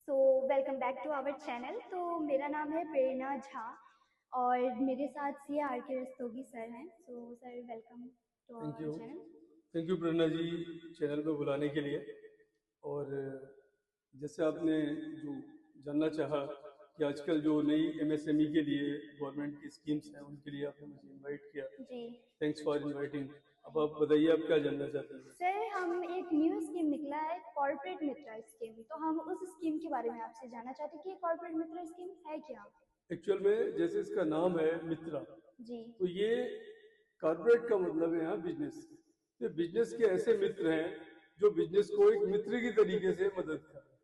So welcome back to our channel. तो मेरा नाम है प्रेरणा झा और मेरे साथ सी आर के रस्तोगी सर हैं। So sir welcome to thank our you. Channel. Thank you Prerna ji, channel पे बुलाने के लिए। और जैसे आपने जो जानना चाहा कि आजकल जो नई एमएसएमई के लिए गवर्नमेंट की स्कीम्स हैं उनके लिए आपने मुझे इनवाइट किया। जी थैंक्स फॉर इनवाइटिंग। अब आप बताइए आप क्या जानना चाहते हैं। सर, हम एक न्यू स्कीम निकला है कॉर्पोरेट मित्र स्कीम, तो हम उस स्कीम के बारे में आपसे जानना चाहते हैं कि कॉर्पोरेट मित्र स्कीम है क्या। एक्चुअल में जैसे इसका नाम है मित्रा, जी तो ये कॉर्पोरेट का मतलब है यहाँ बिजनेस। तो बिजनेस के ऐसे मित्र हैं जो बिजनेस को एक मित्र की तरीके से मदद कर रहे हैं।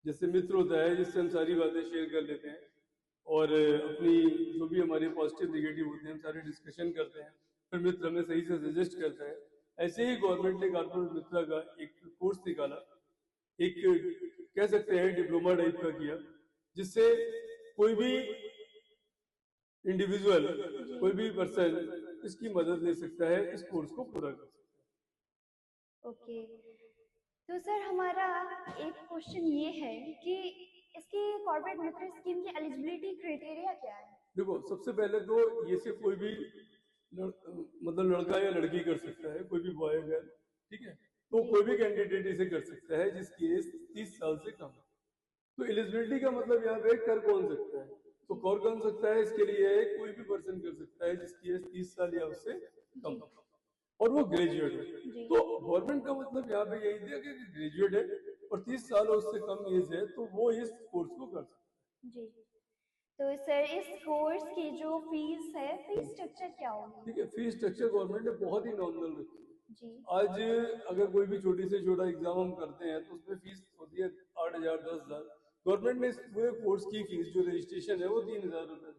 जैसे मित्र होता है जिससे हम सारी बातें शेयर कर लेते हैं और अपनी जो भी हमारे पॉजिटिव नेगेटिव होते हैं हम सारे डिस्कशन करते हैं, फिर मित्र हमें सही से सजेस्ट करता है। ऐसे ही गवर्नमेंट ने कॉर्पोरेट मित्र का एक कोर्स निकाला, एक कह सकते हैं डिप्लोमा टाइप का किया, जिससे कोई भी इंडिविजुअल, कोई भी पर्सन इसकी मदद ले सकता है, इस कोर्स को पूरा कर सकता ओके। तो सर हमारा एक क्वेश्चन ये है कि इसकी कॉर्पोरेट मित्र स्कीम की एलिजिबिलिटी क्राइटेरिया क्या है। है। देखो, सबसे पहले तो ये सिर्फ कोई भी मतलब लड़का या लड़की कर सकता है, कोई भी बॉय गर्ल, ठीक है। तो कोई भी कैंडिडेट इसे कर सकता है जिसकी एज 30 साल से कम है। तो एलिजिबिलिटी का मतलब यहाँ पे कर कौन सकता है, तो कौन कौन सकता है इसके लिए कोई भी पर्सन कर सकता है जिसकी एज 30 साल या उससे कम जी और वो ग्रेजुएट है। जी तो गवर्नमेंट का मतलब यहाँ पे यही दिया कि ग्रेजुएट है और 30 साल उससे कम एज है तो वो इस कोर्स को कर सकता जी। तो सर इस कोर्स की जो फीस है, फीस स्ट्रक्चर क्या है। होगी। ठीक है, फीस स्ट्रक्चर गवर्नमेंट ने बहुत ही नॉमिनल रखी जी है। आज अगर कोई भी छोटी से छोटा एग्जाम हम करते हैं तो उसमें फीस होती है 8,000 10,000। गवर्नमेंट ने इस पूरे कोर्स की फीस जो रजिस्ट्रेशन है वो 3,000 रुपये।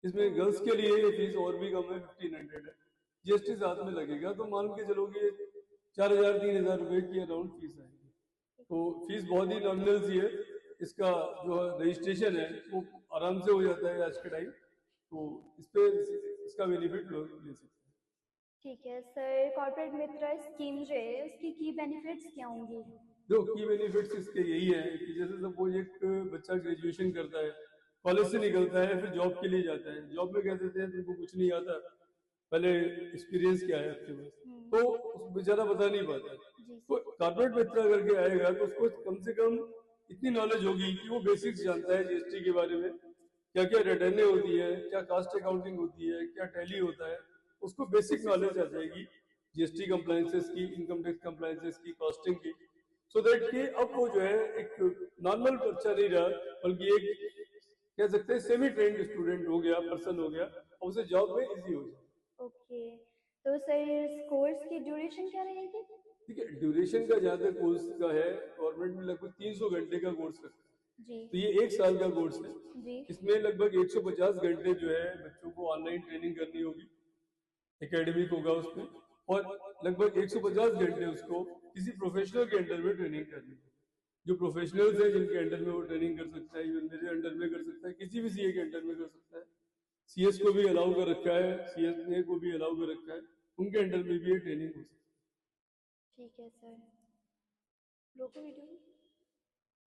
इसमें गर्ल्स के लिए ये फीस और भी कम है, 1,500 है। जीएसटी साथ में लगेगा तो मान के चलो कि 4,000 3,000 रुपये की अराउंड फीस आएगी। तो फीस बहुत ही नॉमिनल सी है। इसका जो रजिस्ट्रेशन है वो आराम से हो जाता है आज के टाइम, तो इस पे इसका बेनिफिट लोग ले सकते हैं। ठीक है सर, कॉर्पोरेट मित्र स्कीम जो है उसकी की बेनिफिट्स क्या होंगी। जो की बेनिफिट्स इसके यही है कि जैसे सपोज एक बच्चा ग्रेजुएशन करता है, कॉलेज से निकलता है, फिर जॉब के लिए जाता है। जॉब में कह देते हैं तुमको कुछ नहीं आता, पहले एक्सपीरियंस क्या है आपके पास, तो उस बेचारा बता नहीं पाता। जी तो सर। कॉर्पोरेट मित्र करके आएगा तो उसको कम से कम इतनी नॉलेज होगी कि वो बेसिक्स जानता है जीएसटी के बारे में, क्या क्या रिटर्नें होती है, क्या कास्ट अकाउंटिंग होती है, क्या टैली होता है, उसको बेसिक नॉलेज आ जाएगी जीएसटी कंप्लायंसेस की, इनकम टैक्स कंप्लायंसेस की, कॉस्टिंग की। सो दैट कि अब वो जो है एक नॉर्मल बच्चा नहीं रहा, बल्कि एक कह सकते हैं सेमी ट्रेंड स्टूडेंट हो गया, पर्सन हो गया, और उसे जॉब में इजी हो जाए। ओके। तो सर इस कोर्स की ड्यूरेशन क्या रहेगी। ठीक है, ड्यूरेशन का जहाँ तक कोर्स का है, गवर्नमेंट ने लगभग 300 घंटे का कोर्स रखा है। जी तो ये 1 साल का कोर्स है। जी इसमें लगभग 150 घंटे जो है बच्चों को ऑनलाइन ट्रेनिंग करनी होगी, एकेडमिक होगा उसमें, और लगभग 150 घंटे उसको किसी प्रोफेशनल के अंडर में ट्रेनिंग करनी है। जो प्रोफेशनल्स हैं जिनके अंडर में वो ट्रेनिंग कर सकता है, इवन मेरे अंडर में कर सकता है, किसी भी सीए के अंडर में कर सकता है। सीएस को भी अलाउ कर रखा है, सीएसए को भी अलाउ कर रखा है, उनके अंडर में भी ये ट्रेनिंग हो सकती है। ठीक है सर, रोको वीडियो।